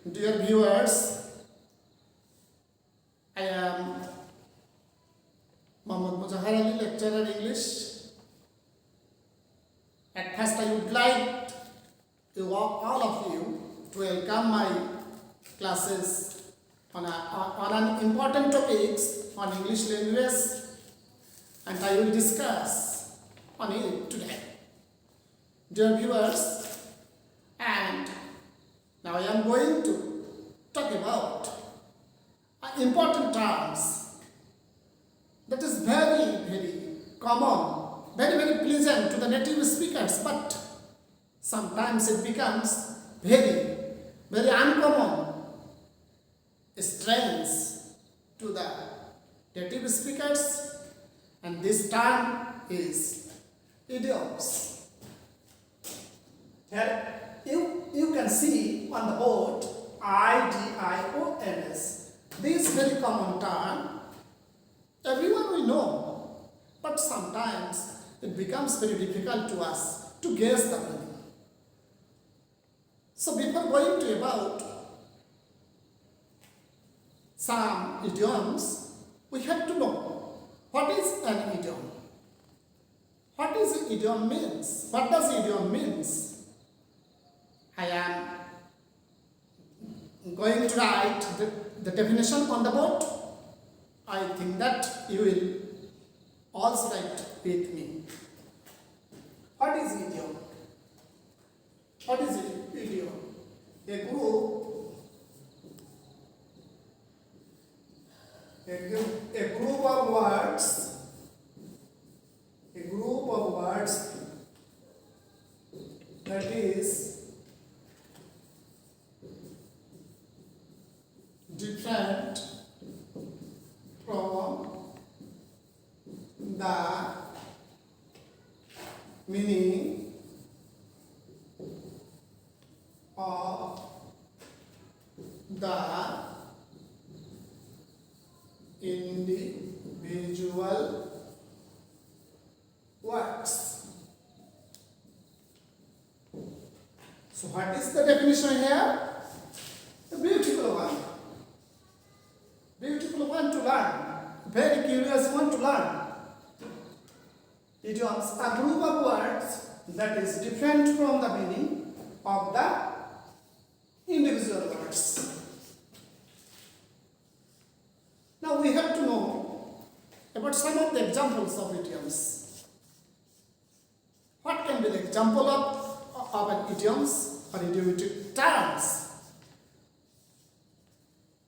Dear viewers, I am Mohammad Muzahar Ali, lecturer English. At first, I would like to all of you to welcome my classes on an important topics on English language, and I will discuss on it today. Dear viewers, and now I am going to talk about important terms that is very common, very pleasant to the native speakers, but sometimes it becomes very uncommon, strange to the native speakers, and this term is idioms. Here you can see on the board IDIOMS. This very common term, everyone will know, but sometimes it becomes very difficult to us to guess the meaning. So before going to about some idioms, we have to know what is an idiom. What is idiom means? What does idiom means? I am going to write the definition on the board. I think that you will also write with me. What is idiom? What is idiom? A group of words. A group of words that is different from the meaning of the individual words. So what is the definition here? A beautiful one. Beautiful one to learn. Very curious one to learn. Idioms are a group of words that is different from the meaning of the individual words. Now we have to know about some of the examples of idioms. What can be the example of an idioms or idiomatic terms?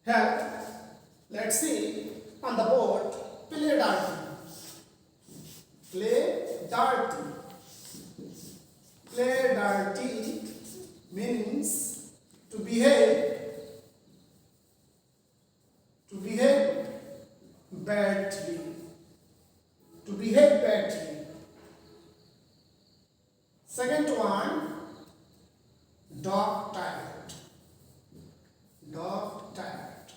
Here, let's see on the board, play dirty. Play dirty. Play dirty means to behave badly. To behave badly. Second one, dog tired. Dog tired.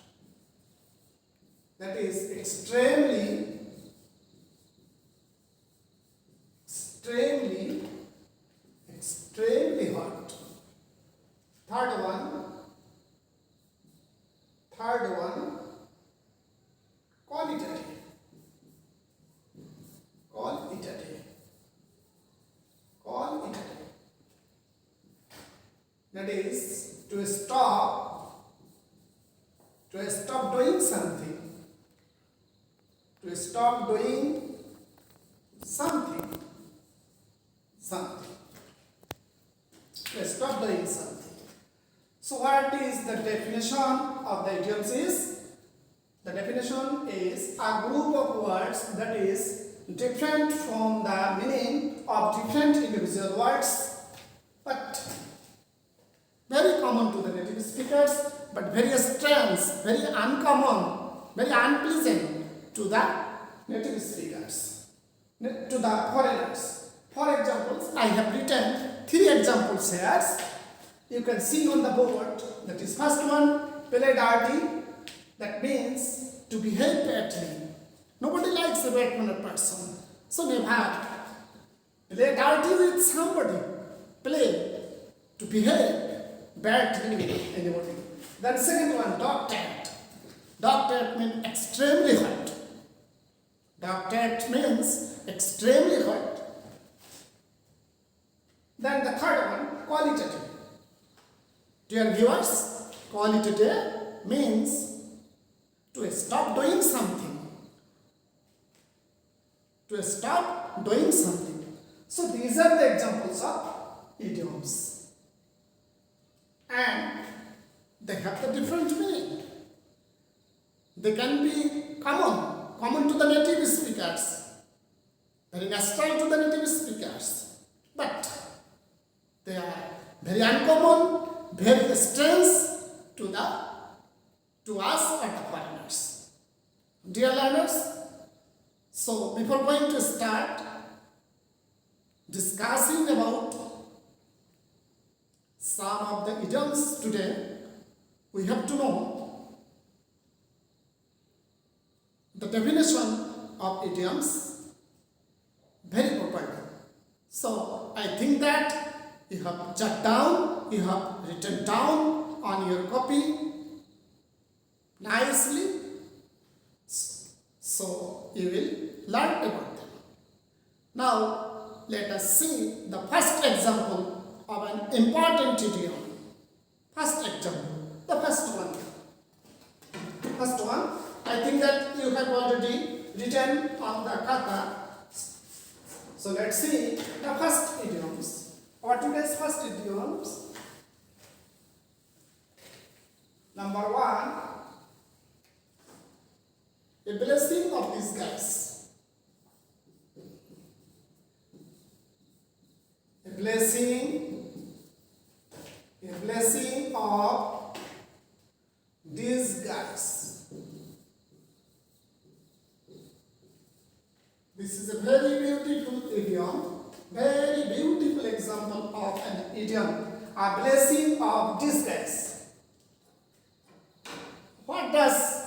That is extremely hot. Third one, qualitative. That is to stop doing something. To stop doing something. To stop doing something. So what is the definition of the idioms is? The definition is a group of words that is different from the meaning of different individual words, but very common to the native speakers, but very strange, very uncommon, very unpleasant to the native speakers, to the foreigners. For examples, I have written 3 examples here. You can see on the board. That is first one, play dirty. That means to behave badly. Nobody likes a bad-mannered person. So never play dirty with somebody. Play to behave badly with anybody. Then second one, doctorate. Doctorate means extremely hot. Doctorate means extremely hot. Then the third one, qualitative. Dear viewers, qualitative means to stop doing something. To stop doing something. So these are the examples of idioms. And they have the different meaning. They can be common to the native speakers, very natural to the native speakers, but they are very uncommon, very strange to us or the foreigners. Dear learners, so before going to start discussing about some of the idioms today, we have to know the definition of idioms very properly. So I think that you have jotted down, you have written down on your copy nicely. So you will learn about them. Now let us see the first example of an important idiom. First example, the first one. First one, I think that you have already written on the kata. So let's see the first idioms. What today's first idioms? Number one, a blessing of disguise. A blessing of disguise. This is a very beautiful idiom, very beautiful example of an idiom, a blessing of disguise. What does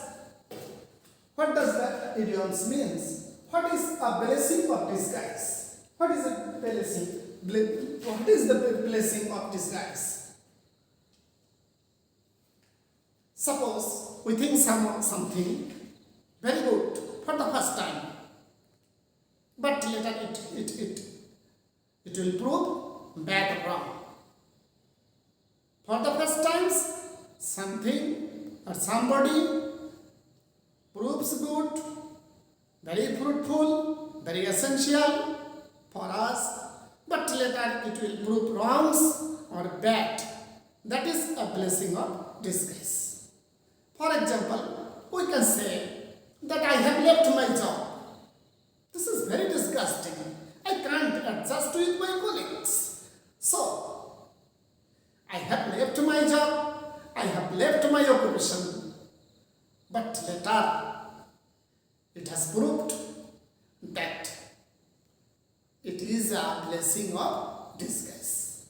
the idioms means? What is a blessing of disguise? What is a blessing? What is the blessing of disguise? Suppose we think something very good for the first time, but later it will prove bad or wrong. For the first times, something or somebody proves good, very fruitful, very essential for us, but later it will prove wrongs or bad. That is a blessing of disguise. For example, we can say that I have left my job. This is very disgusting. I can't adjust with my colleagues. So, I have left my job, I have left my occupation, but later it has proved that it is a blessing of disguise.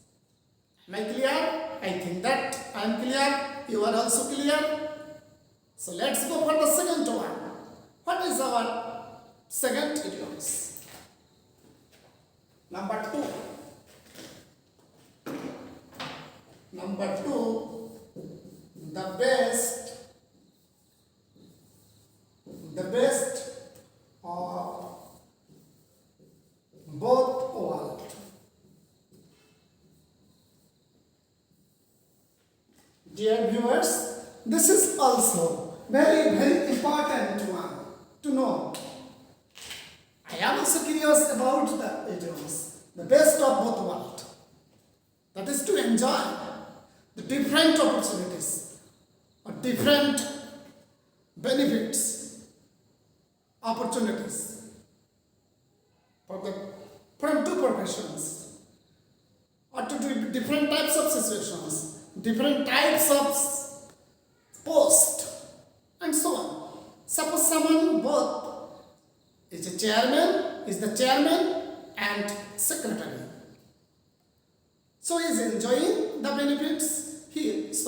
Am I clear? I think that I am clear. You are also clear. So let's go for the second one. What is our second idioms? Number two, the best of both worlds. Dear viewers, this is also very, very important one to know. I am also curious about the idioms, the best of both worlds. That is to enjoy the different opportunities or different benefits, opportunities from two professions or to do different types of situations, different types of post and so on. Suppose someone both is the chairman and secretary. So he is enjoying the benefits. He is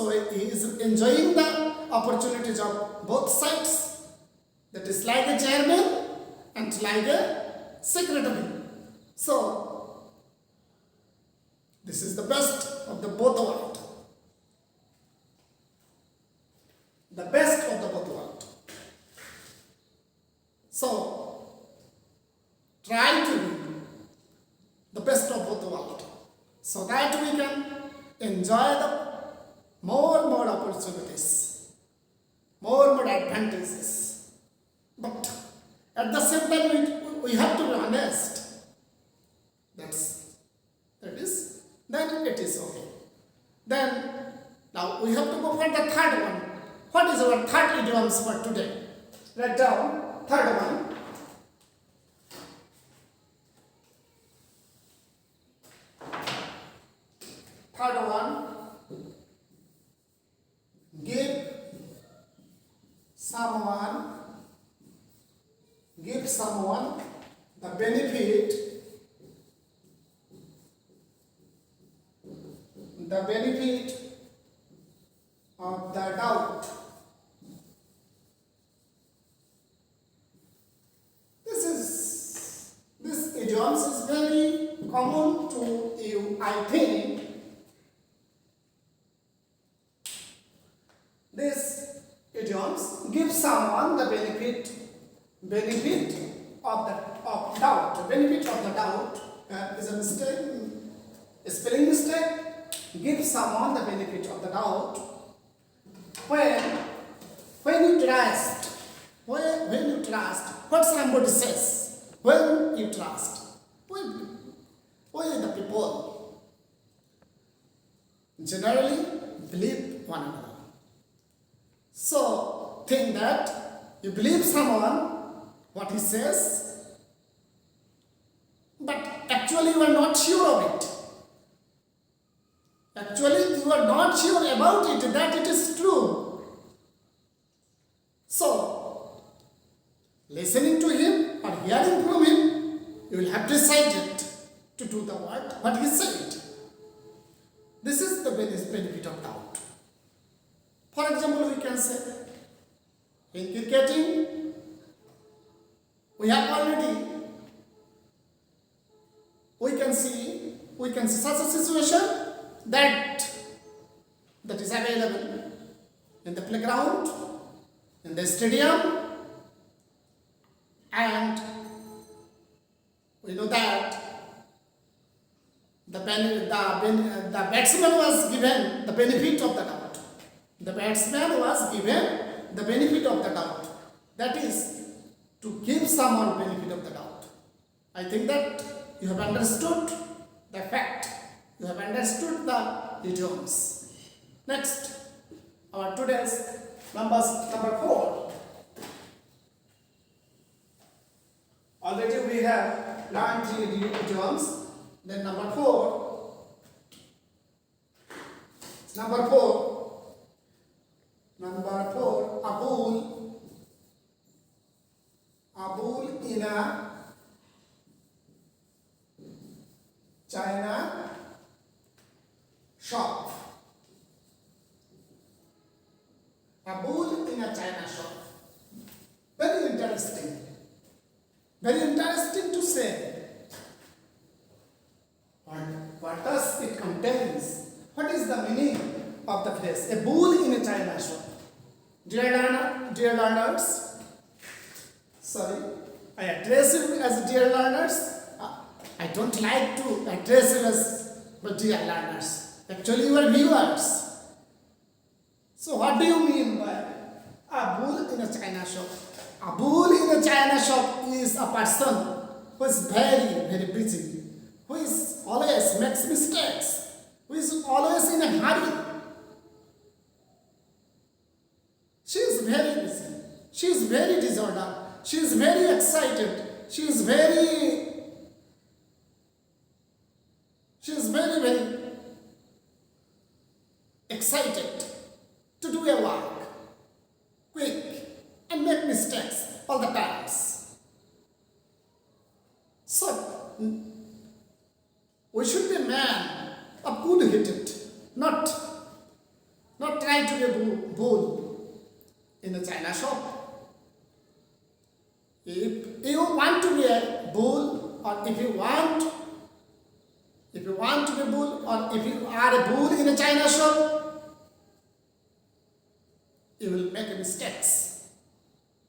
enjoying the opportunities of both sides. That is like a chairman and like a secretary. So this is the best of the both worlds. the best of the both world. So, try to be the best of both world so that we can enjoy the more opportunities, more advantages. But at the same time, we have to be honest. Then it is okay. Then now we have to go for the third one. What is our third idioms for today? Write down third one. Third one. Give someone the benefit of the doubt. This idioms is very common to you, I think. This idioms give someone the benefit of doubt. Benefit of the doubt is a mistake, a spelling mistake. Give someone the benefit of the doubt when you trust. When you trust what somebody says. When you trust, when the people generally believe one another. So think that you believe someone what he says, but actually you are not sure of it. Actually you are not sure about it, that it is true. So, listening to him or hearing from him, you will have decided to do the what he said. This is the benefit of doubt. For example, we can say, in cricketing, we can see such a situation that is available in the playground, in the stadium, and we know that the batsman was given the benefit of the doubt. The batsman was given the benefit of the doubt. That is, to give someone benefit of the doubt. I think that you have understood the fact. You have understood the idioms. Next, our today's number 4. Already we have learned 3 idioms. Then number 4. Number 4, a bull in a China shop. A bull in a China shop. Very interesting. Very interesting to say. What does it contains? What is the meaning of the phrase? A bull in a China shop. Dear learners, sorry, I address you as dear learners. I don't like to address you as dear learners. Actually, you are viewers. So, what do you mean by a bull in a China shop? A bull in a China shop is a person who is very busy, who is always makes mistakes, who is always in a hurry. She is very busy. She is very disordered. She is very excited. She is very excited to do a work quick and make mistakes all the times. So, we should be a man of good headed, not try to be a bull in a China shop. If you want to be a bull, or if you want to be a bull, or if you are a bull in a China shop, you will make mistakes.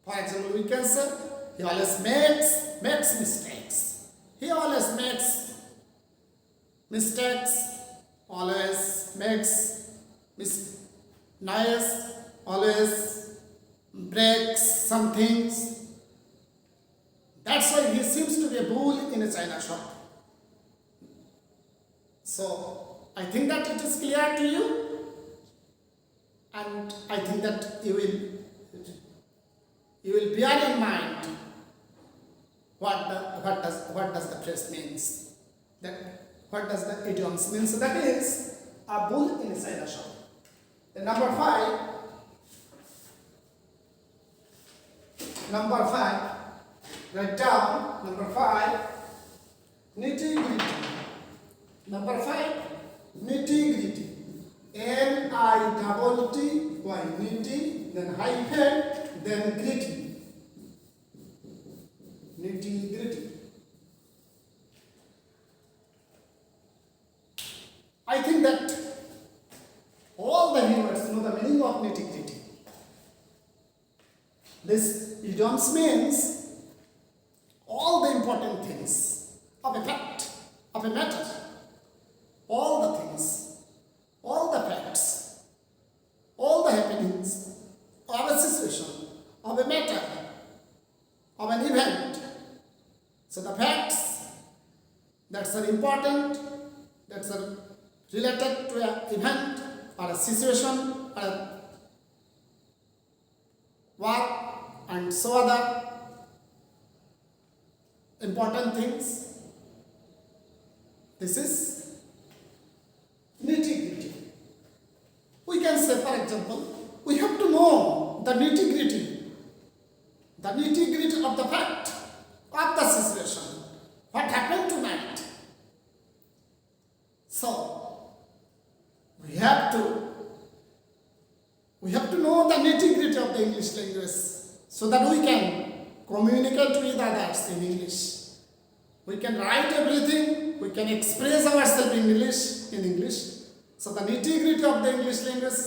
For example, we can say he always makes mistakes. He always makes mistakes, always makes noise, always breaks some things. That's why he seems to be a bull in a china shop. So I think that it is clear to you, and I think that you will bear in mind what does the phrase means. That what does the idioms mean? So that is a bull in a china shop. Then number five, write down number 5, nitty-gritty. Number 5, nitty-gritty. N-I-T-T-Y, nitty, then hyphen, then gritty. Nitty-gritty. I think that all the viewers know the meaning of nitty-gritty. This idioms means all the important things of a fact, of a matter, all the things, all the facts, all the happenings of a situation, of a matter, of an event. So the facts that are important, that are related to an event or a situation or a work and so other important things. This is nitty-gritty. We can say, for example, we have to know the nitty-gritty of the fact, of the situation, what happened tonight. So, we have to know the nitty-gritty of the English language so that we can communicate with others in English. We can write everything, we can express ourselves in English. So the nitty-gritty of the English language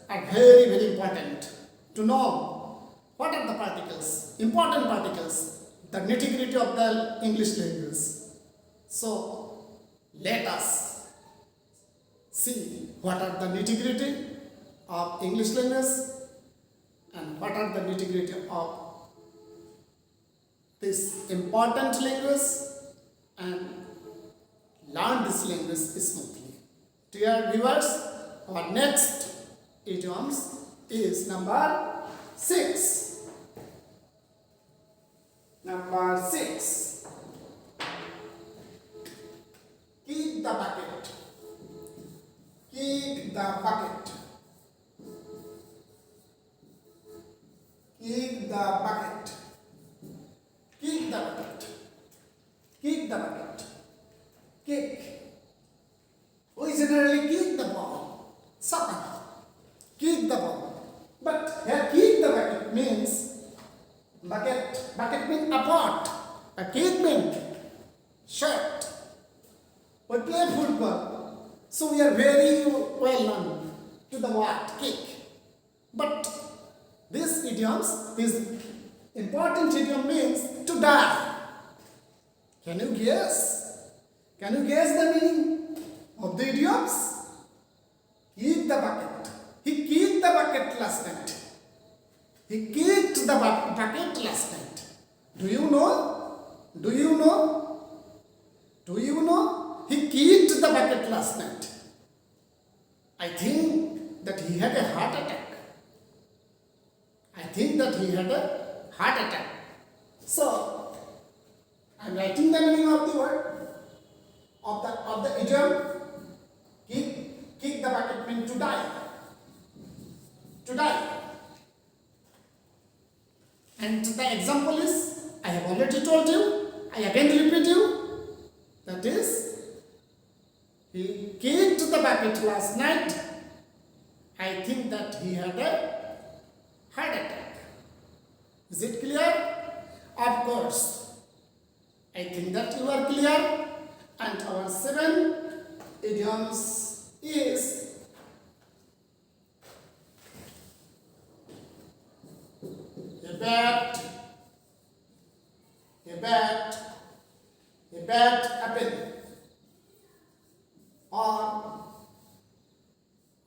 are very, very important to know what are the particles, important particles, the nitty-gritty of the English language. So let us see what are the nitty-gritty of English language and what are the nitty-gritty of this important language, and learn this language smoothly. Dear viewers, our next idioms is number 6. Number 6. Kick the bucket. Kick the bucket. Kick the bucket. Kick the bucket. Kick the bucket. Kick. We generally kick the ball. Soccer. Kick the ball. But here kick the bucket means bucket. Bucket means a pot. A kick means shot. We play football, so we are very well known to the word kick. But this idioms, this important idiom means to die. Can you guess? Can you guess the meaning of the idioms? Kick the bucket. He kicked the bucket last night. He kicked the bucket last night. Do you know? Do you know? Do you know? He kicked the bucket last night. I think that he had a heart attack. I think that he had a heart attack. So, I am writing the meaning of the word, of the idiom. Kick the bucket means to die. To die. And the example is, I have already told you, I again repeat you, that is, he kicked the bucket last night. I think that he had a heart attack. Is it clear? Of course. I think that you are clear. And our 7 idioms is bat, a bat, a bad apple, or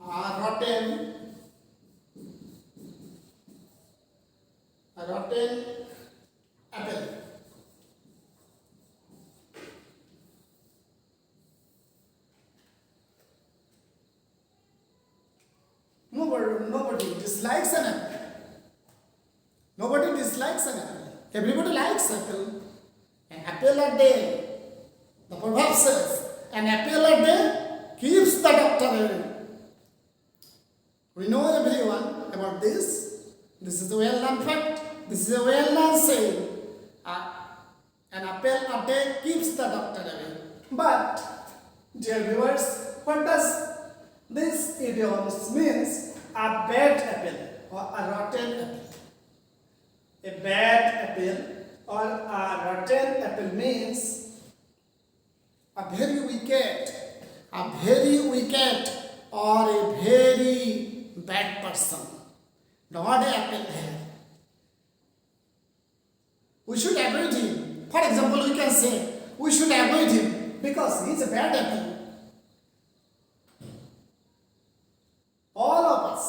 a rotten apple. Nobody dislikes an apple. Nobody dislikes an apple. Everybody likes apple. An apple a day. The proverb says, an apple a day keeps the doctor away. We know everyone about this. This is a well-known fact. This is a well-known saying. An apple a day keeps the doctor away. But, dear viewers, what does this idiom means? A bad apple or a rotten apple. A bad apple or a rotten apple means a very wicked or a very bad person. Not an apple here. We should avoid him. For example, we can say, we should avoid him because he is a bad apple. All of us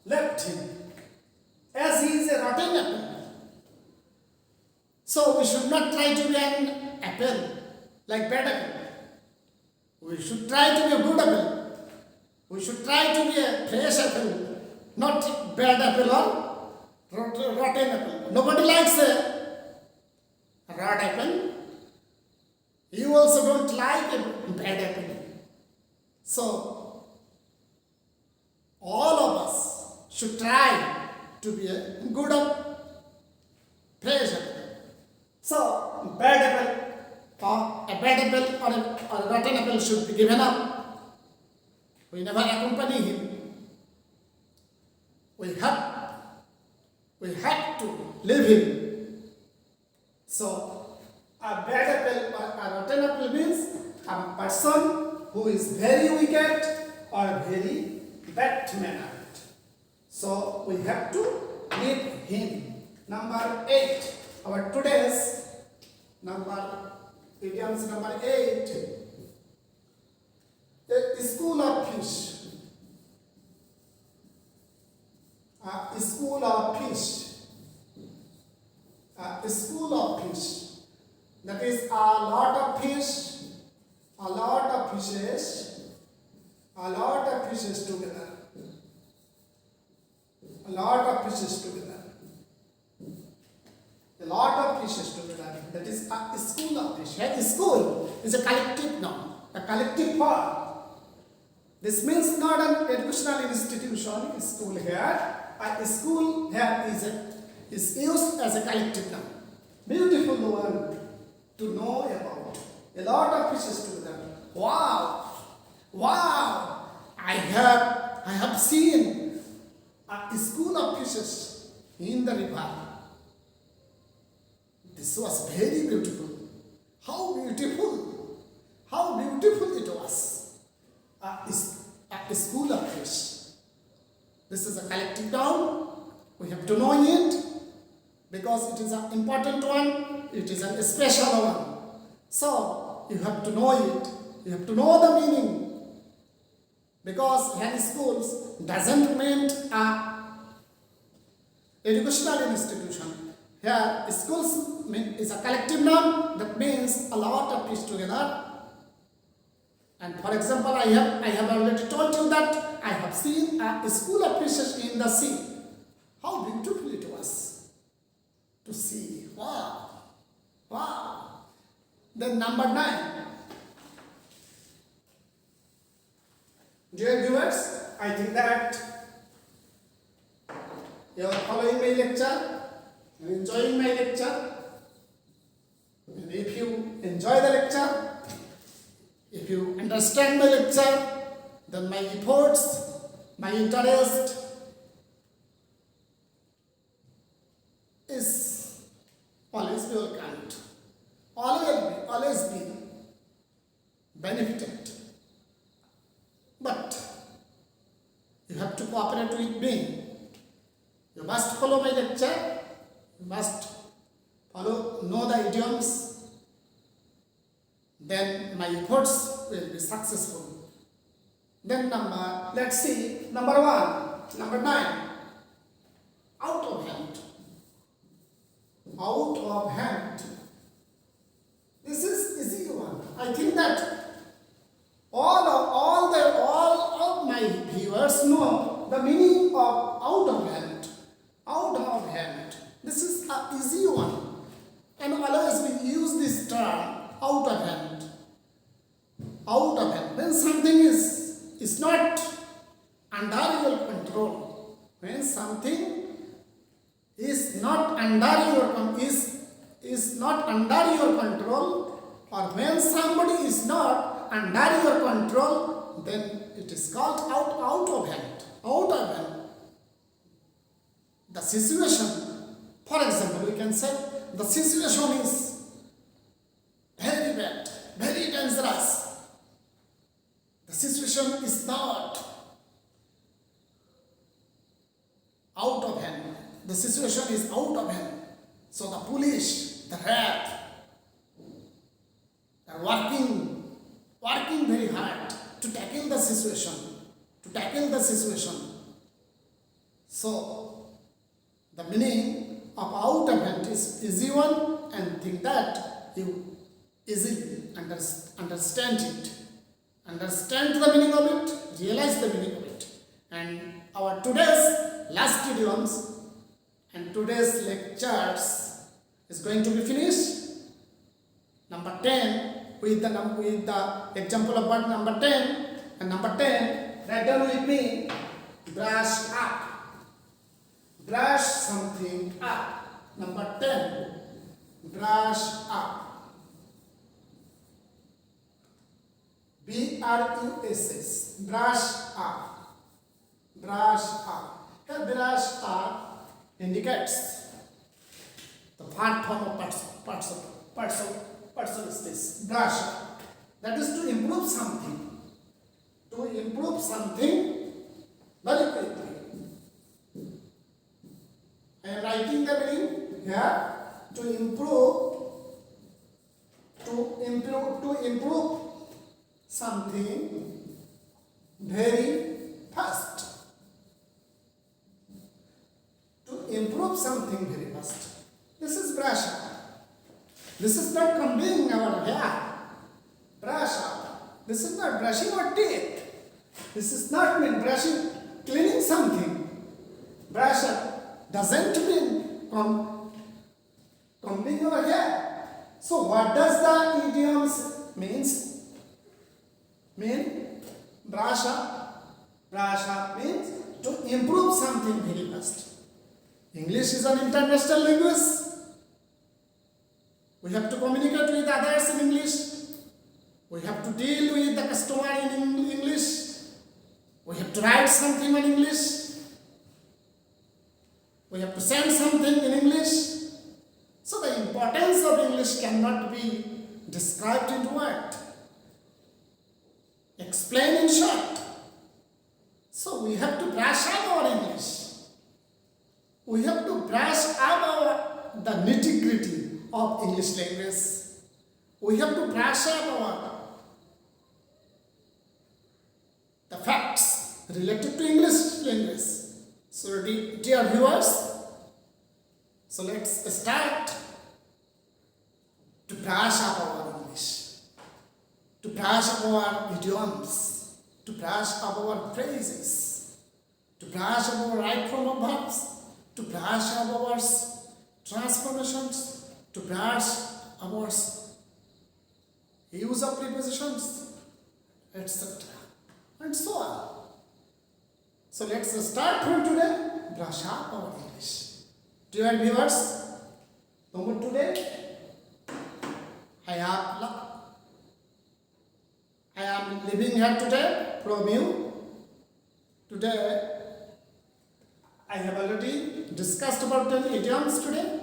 left him as he is a rotten apple. So we should not try to be an apple like bad apple. We should try to be a good apple. We should try to be a fresh apple, not bad apple or rotten apple. Nobody likes a rotten apple. You also don't like a bad apple. So all of us should try to be a good fresh apple. So, bad apple or a bad apple or a rotten apple should be given up. We never accompany him. We have to leave him. So, a bad apple or a rotten apple means a person who is very wicked or very bad mannered. So we have to leave him. Number 8. Our today's idioms number 8. A school of fish. A school of fish. A school of fish. That is a lot of fish. A lot of fishes. A lot of fishes together. A lot of fishes together. A lot of fishes together. That is a school of fish. A school is a collective noun, a collective form. This means not an educational institution, school here. A school here is used as a collective noun. Beautiful word to know about. A lot of fishes together. Wow! Wow! I have seen a school of fishes in the river. This was very beautiful. How beautiful! How beautiful it was. A school of fish. This is a collective noun. We have to know it because it is an important one. It is a special one. So you have to know it. You have to know the meaning. Because here schools doesn't mean a educational institution. Here schools is a collective noun that means a lot of fish together. And for example, I have already told you that I have seen a school of fishes in the sea. How beautiful it was to see. Wow! Wow! Then number 9. Dear viewers, I think that you are following my lecture and enjoying my lecture. And if you enjoy the lecture, if you understand my lecture, then my efforts, my interest is always welcomed, always be benefited. But you have to cooperate with me. You must follow my lecture You must know the idioms, then my efforts will be successful. Then let's see number 1, number 9, out of hand. Out of hand. This is easy one. I think that all of my viewers know the meaning of out of hand. Out of hand. This is an easy one. And always we use this term out of hand. Out of hand. When something is not under your control. When something is not under your is not under your control, or when somebody is not under your control, then it is called out of hand. Out of hand. The situation, for example, we can say the situation is very bad, very dangerous. The situation is not out of hand. The situation is out of hand. So the police, the RAB, are working very hard to tackle the situation. So the meaning of out of hand is easy one, and think that you easily understand it. Understand the meaning of it, realize the meaning of it. And our today's last idioms and today's lectures is going to be finished. Number 10 with the example of word number 10, and number 10, write down with me, brush up. Brush something up. Number 10, brush up. B-R-U-S-S, brush up. Brush up. Here brush up indicates the part form of parts of is this. Brush up. That is to improve something. To improve something very quickly. I am writing the meaning here. To improve something very fast. To improve something very fast. This is brush up. This is not combing our hair. Brush up. This is not brushing our teeth. This is not mean brushing, cleaning something. Brush up doesn't mean combing our hair. So what does the idioms mean? Brush up. Brush up means to improve something very fast. English is an international language. We have to communicate with others in English. We have to deal with the customer in English. We have to write something in English. We have to send something in English. So the importance of English cannot be described in words. Explain in short. So we have to brush up our English. We have to brush up the nitty-gritty of English language. We have to brush up the facts related to English language. So dear viewers, so let's start to brush up our English, to brush up our idioms, to brush up our phrases, to brush up our right form of verbs, to brush up our transformations, to brush our use of prepositions, etc. and so on. So let's start from today, brush up our English. Dear viewers, today I am living here today from you. Today I have already discussed about 10 idioms today.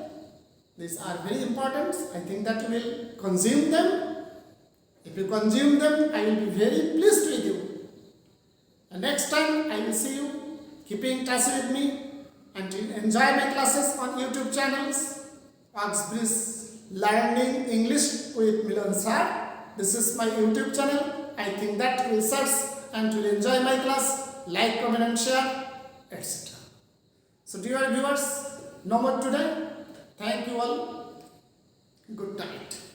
These are very important. I think that you will consume them. If you consume them, I will be very pleased with you. And next time I will see you. Keep in touch with me. Until enjoy my classes on YouTube channels. OXBRIDGE-Learning English with Milan Sir. This is my YouTube channel. I think that you will search and will enjoy my class. Like, comment and share, etc. So dear viewers, no more today. Thank you all. Good night.